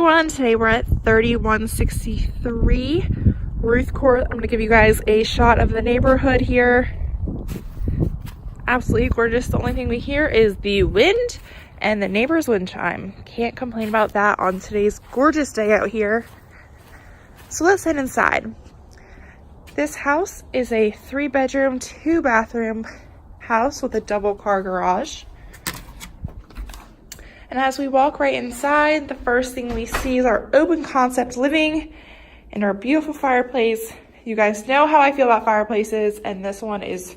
everyone, today we're at 3163 Ruth Court. I'm going to give you guys a shot of the neighborhood here. Absolutely gorgeous. The only thing we hear is the wind and the neighbor's wind chime. Can't complain about that on today's gorgeous day out here. So let's head inside. This house is a 3-bedroom, 2-bathroom house with a double car garage. And as we walk right inside, the first thing we see is our open concept living and our beautiful fireplace. You guys know how I feel about fireplaces, and this one is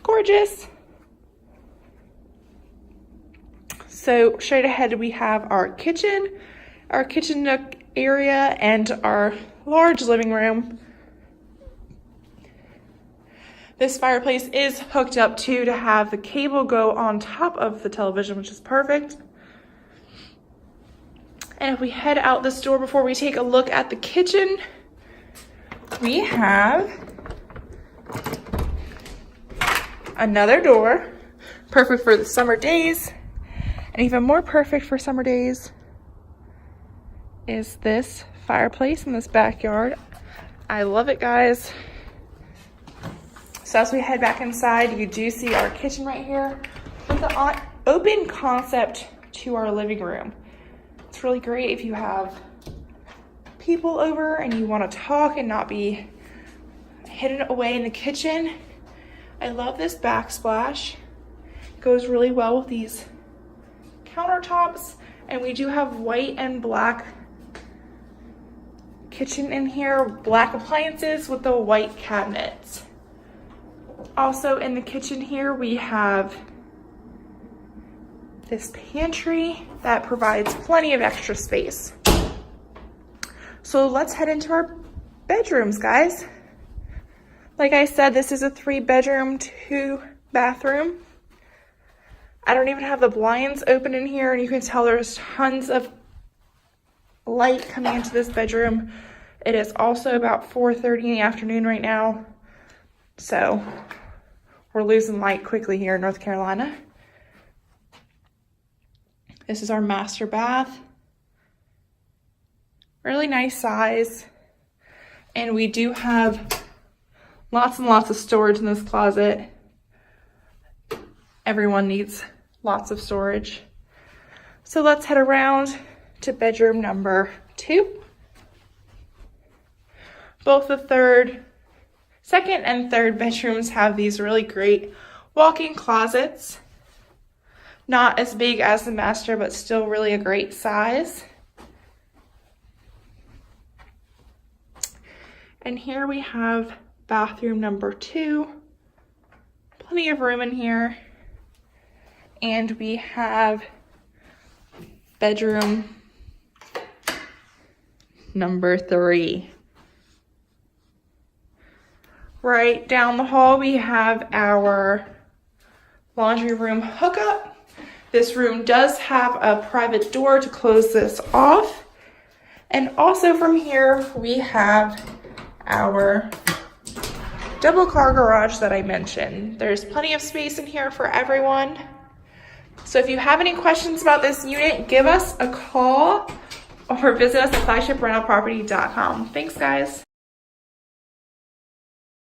gorgeous. So straight ahead we have our kitchen nook area, and our large living room. This fireplace is hooked up to have the cable go on top of the television, which is perfect. And if we head out this door before we take a look at the kitchen, we have another door, perfect for the summer days. And even more perfect for summer days is this fireplace in this backyard. I love it, guys. So as we head back inside, you do see our kitchen right here with the open concept to our living room. It's really great if you have people over and you want to talk and not be hidden away in the kitchen. I love this backsplash. It goes really well with these countertops, and we do have white and black kitchen in here, black appliances with the white cabinets. Also in the kitchen here we have this pantry that provides plenty of extra space. So let's head into our bedrooms, guys. Like I said, this is a 3-bedroom, 2-bathroom. I don't even have the blinds open in here, and you can tell there's tons of light coming into this bedroom. It is also about 4:30 in the afternoon right now, so we're losing light quickly here in North Carolina. This is our master bath. Really nice size. And we do have lots and lots of storage in this closet. Everyone needs lots of storage. So let's head around to bedroom number 2. Both the second and third bedrooms have these really great walk-in closets. Not as big as the master, but still really a great size. And here we have bathroom number 2. Plenty of room in here. And we have bedroom number 3. Right down the hall we have our laundry room hookup. This room does have a private door to close this off. And also from here, we have our double car garage that I mentioned. There's plenty of space in here for everyone. So if you have any questions about this unit, give us a call or visit us at flagshiprentalproperty.com. Thanks, guys.